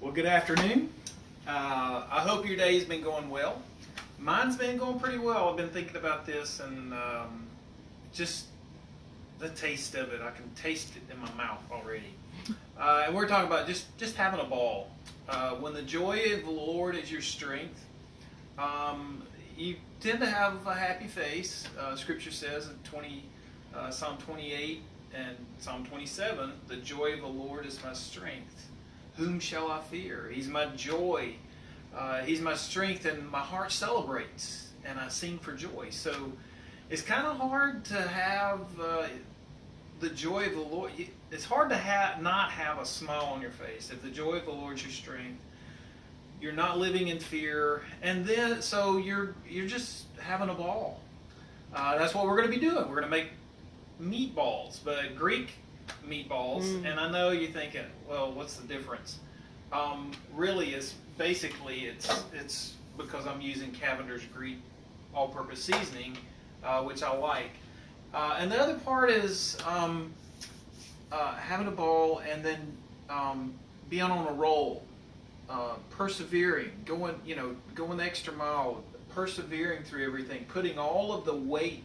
Well, good afternoon. I hope your day's been going well. Mine's been going pretty well. I've been thinking about this and just the taste of it. I can taste it in my mouth already. And we're talking about just having a ball. When the joy of the Lord is your strength, you tend to have a happy face. Scripture says in Psalm 28 and Psalm 27, the joy of the Lord is my strength. Whom shall I fear? He's my joy. He's my strength, and my heart celebrates, and I sing for joy. So it's kind of hard to have the joy of the Lord. It's hard to not have a smile on your face. If the joy of the Lord is your strength, you're not living in fear, and then so you're just having a ball. That's what we're going to be doing. We're going to make meatballs, but Greek meatballs. And I know you're thinking, well, what's the difference? Really, it's basically it's because I'm using Cavender's Greek all-purpose seasoning, which I like. And the other part is having a ball and then being on a roll, persevering, going the extra mile, persevering through everything, putting all of the weight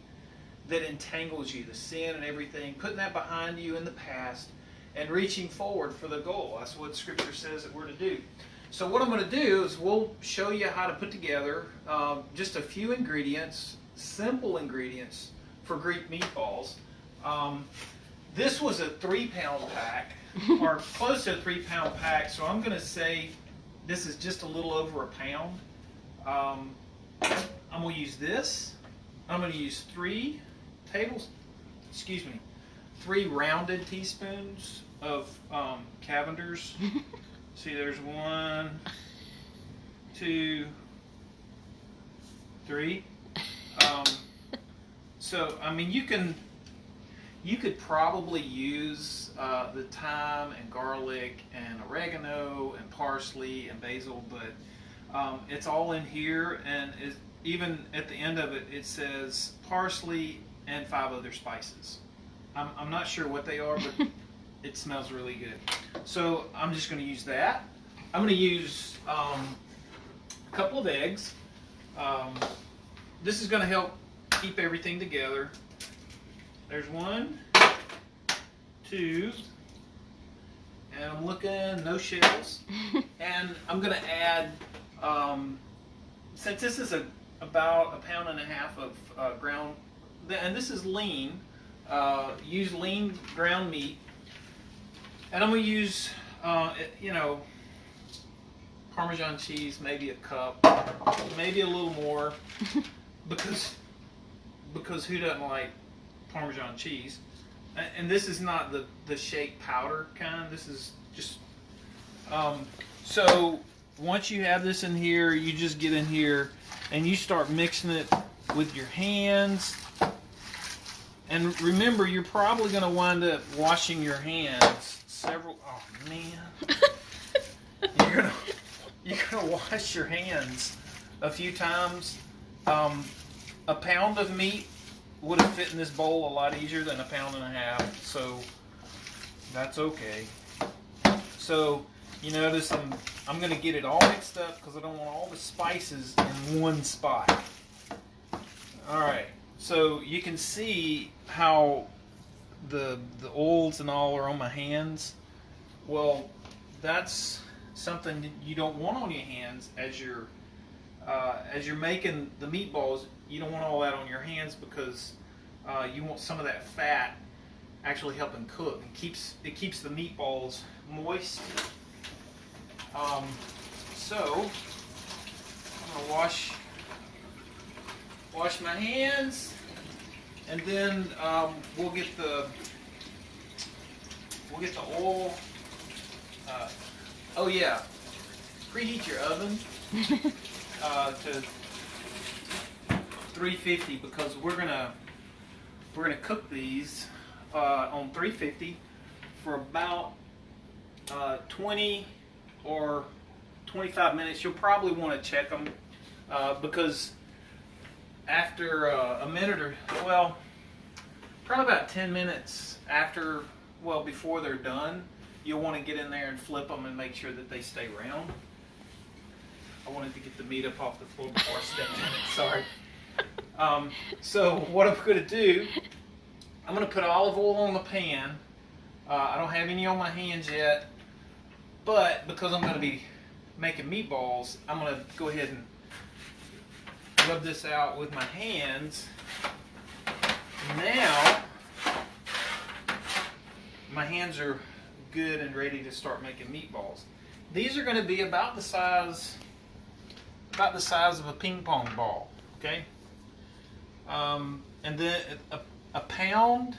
that entangles you, the sin and everything, putting that behind you in the past and reaching forward for the goal. That's what Scripture says that we're to do. So what I'm going to do is we'll show you how to put together just a few ingredients, simple ingredients for Greek meatballs. This was a 3-pound pack, or close to a 3-pound pack, so I'm going to say this is just a little over a pound. I'm going to use this. I'm going to use 3 rounded teaspoons of Cavender's. See, there's 1, 2, 3. So, I mean, you could probably use the thyme and garlic and oregano and parsley and basil, but it's all in here, and even at the end of it, it says parsley and 5 other spices. I'm not sure what they are, but it smells really good. So I'm just going to use that. I'm going to use a couple of eggs. This is going to help keep everything together. There's 1, 2, and I'm looking, no shells. And I'm going to add, since this is about 1.5 pounds of ground, and this is lean, use lean ground meat. And I'm going to use, Parmesan cheese, maybe a cup, maybe a little more, because who doesn't like Parmesan cheese? And this is not the shake powder kind. This is just, so once you have this in here, you just get in here and you start mixing it with your hands. And remember, you're probably going to wind up washing your hands oh man. You're gonna wash your hands a few times. A pound of meat would have fit in this bowl a lot easier than 1.5 pounds, so that's okay. So you notice I'm gonna get it all mixed up because I don't want all the spices in one spot. Alright, so you can see how the oils and all are on my hands. Well, that's something that you don't want on your hands as you're making the meatballs. You don't want all that on your hands because you want some of that fat actually helping cook. It keeps the meatballs moist. So I'm gonna wash my hands, and then we'll get the oil. Oh yeah, preheat your oven to 350 because we're gonna cook these on 350 for about 20 or 25 minutes. You'll probably want to check them because after a minute or probably about 10 minutes before they're done, you'll want to get in there and flip them and make sure that they stay round. I wanted to get the meat up off the floor before I stepped in it, sorry. So what I'm going to do, I'm going to put olive oil on the pan. I don't have any on my hands yet, but because I'm going to be making meatballs, I'm going to go ahead and rub this out with my hands. Now, my hands are good and ready to start making meatballs. These are going to be about the size of a ping pong ball, okay? And then a pound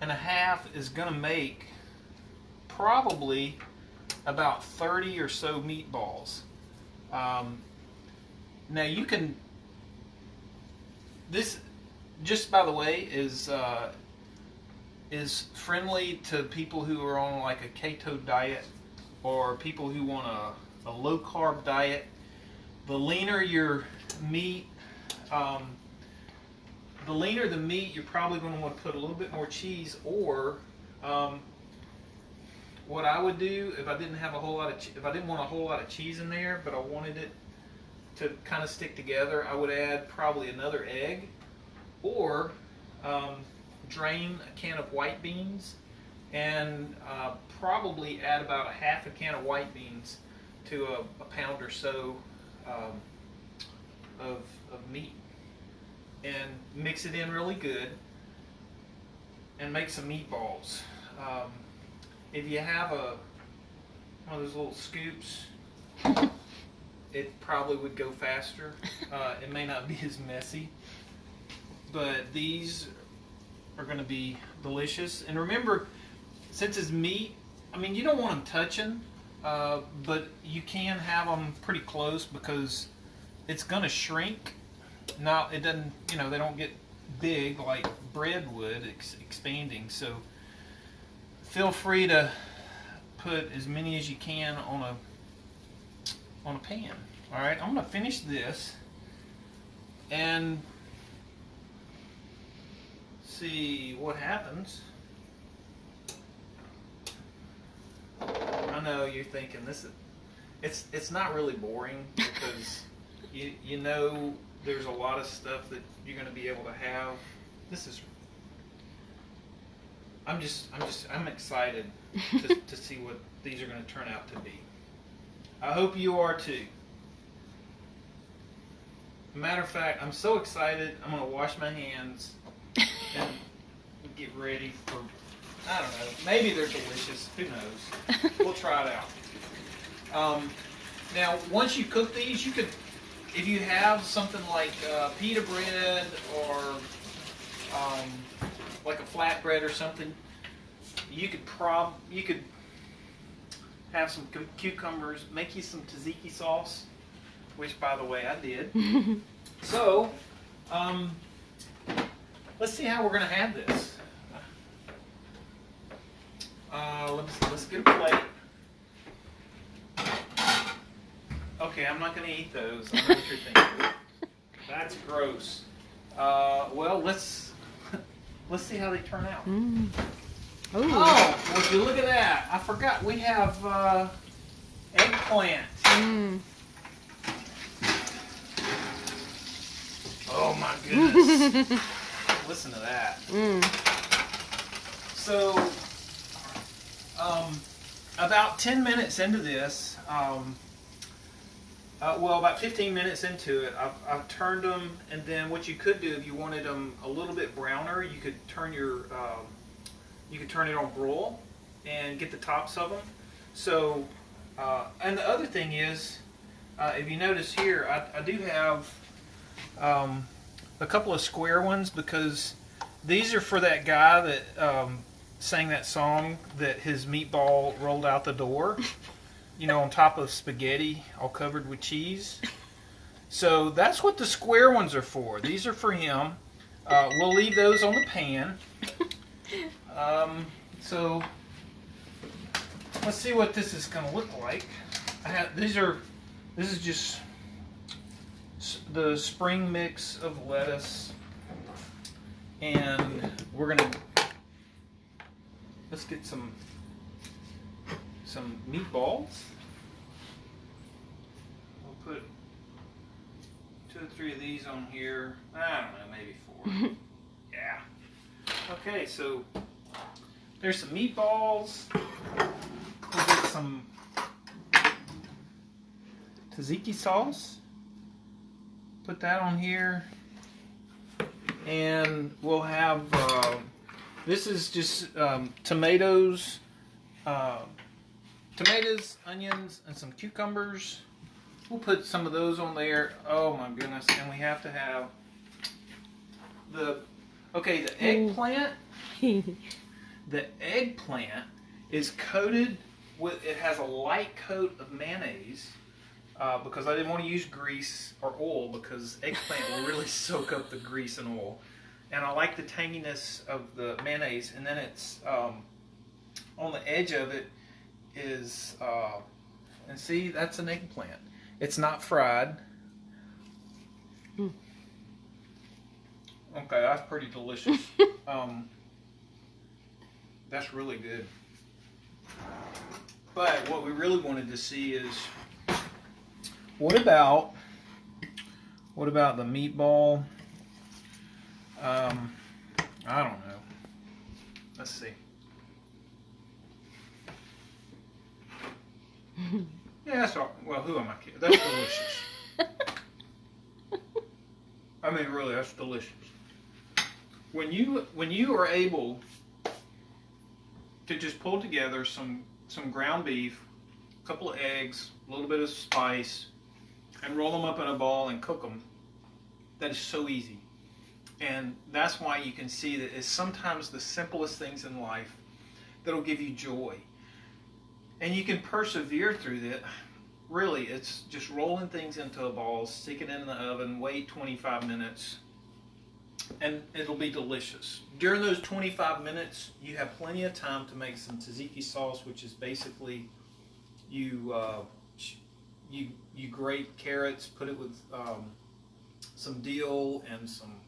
and a half is going to make probably about 30 or so meatballs. Now you can, this, just by the way, is friendly to people who are on like a keto diet or people who want a low carb diet. The leaner your meat, the leaner the meat, you're probably going to want to put a little bit more cheese, or what I would do if I didn't have a whole lot of, if I didn't want a whole lot of cheese in there, but I wanted it to kind of stick together, I would add probably another egg, or drain a can of white beans and probably add about a half a can of white beans to a pound or so of meat, and mix it in really good and make some meatballs. If you have one of those little scoops, it probably would go faster. It may not be as messy, but these are going to be delicious. And remember, since it's meat, I mean, you don't want them touching, but you can have them pretty close because it's going to shrink. Now, it doesn't, you know, they don't get big like bread would, expanding. So feel free to put as many as you can on a pan. All right, I'm going to finish this and see what happens. I know you're thinking this is, it's not really boring because you know there's a lot of stuff that you're going to be able to have. This is, I'm excited to see what these are going to turn out to be. I hope you are too. Matter of fact, I'm so excited, I'm going to wash my hands and get ready for, I don't know, maybe they're delicious, who knows. We'll try it out. Now, once you cook these, you could, if you have something like pita bread or like a flatbread or something, you could have some cucumbers, make you some tzatziki sauce, which, by the way, I did. So, let's see how we're going to have this. Let's get a plate. Okay, I'm not going to eat those. I know what you're thinking. That's gross. Well, let's see how they turn out. Mm. Oh, would you look at that? I forgot we have eggplant. Mm. Oh my goodness. Listen to that. Mm. So, about 10 minutes into this, well, about 15 minutes into it, I've turned them, and then what you could do if you wanted them a little bit browner, you could turn it on broil and get the tops of them. So, and the other thing is, if you notice here, I do have a couple of square ones because these are for that guy that sang that song that his meatball rolled out the door, you know, on top of spaghetti all covered with cheese. So that's what the square ones are for. These are for him. We'll leave those on the pan. So let's see what this is going to look like. This is just the spring mix of lettuce, and we're gonna, let's get some some meatballs. We'll put 2 or 3 of these on here. I don't know, maybe 4. Yeah. Okay, so there's some meatballs. We'll get some tzatziki sauce. Put that on here. And we'll have, this is just tomatoes, onions, and some cucumbers. We'll put some of those on there. Oh my goodness. And we have to have the eggplant. The eggplant is coated with, it has a light coat of mayonnaise because I didn't want to use grease or oil because eggplant will really soak up the grease and oil. And I like the tanginess of the mayonnaise. And then it's on the edge of it is, and see, that's an eggplant. It's not fried. Okay, that's pretty delicious. That's really good. But what we really wanted to see is what about the meatball? I don't know. Let's see. Yeah, that's all. Well, who am I kidding? That's delicious. I mean, really, that's delicious. When you are able to just pull together some ground beef, a couple of eggs, a little bit of spice, and roll them up in a ball and cook them, that is so easy. And that's why you can see that it's sometimes the simplest things in life that'll give you joy. And you can persevere through that. Really, it's just rolling things into a ball, stick it in the oven, wait 25 minutes, and it'll be delicious. During those 25 minutes, you have plenty of time to make some tzatziki sauce, which is basically you grate carrots, put it with some dill and some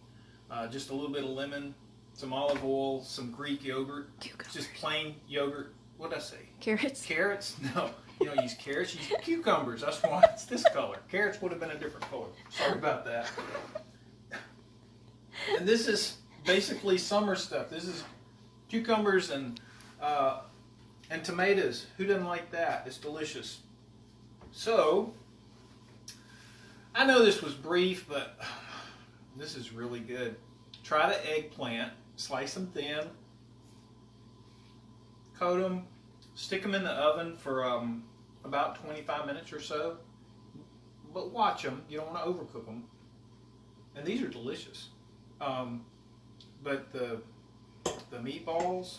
just a little bit of lemon, some olive oil, some Greek yogurt, just plain yogurt. What did I say? Carrots. Carrots? No, you don't use carrots. You use cucumbers. That's why it's this color. Carrots would have been a different color. Sorry about that. And this is basically summer stuff. This is cucumbers and tomatoes. Who doesn't like that? It's delicious. So, I know this was brief, but this is really good. Try the eggplant. Slice them thin. Coat them. Stick them in the oven for about 25 minutes or so. But watch them. You don't want to overcook them. And these are delicious. But the meatballs,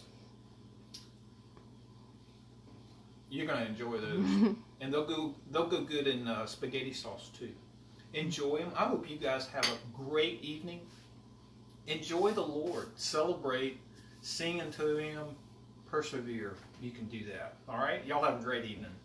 you're gonna enjoy those, and they'll go good in spaghetti sauce too. Enjoy them. I hope you guys have a great evening. Enjoy the Lord. Celebrate. Sing unto Him. Persevere. You can do that. All right. Y'all have a great evening.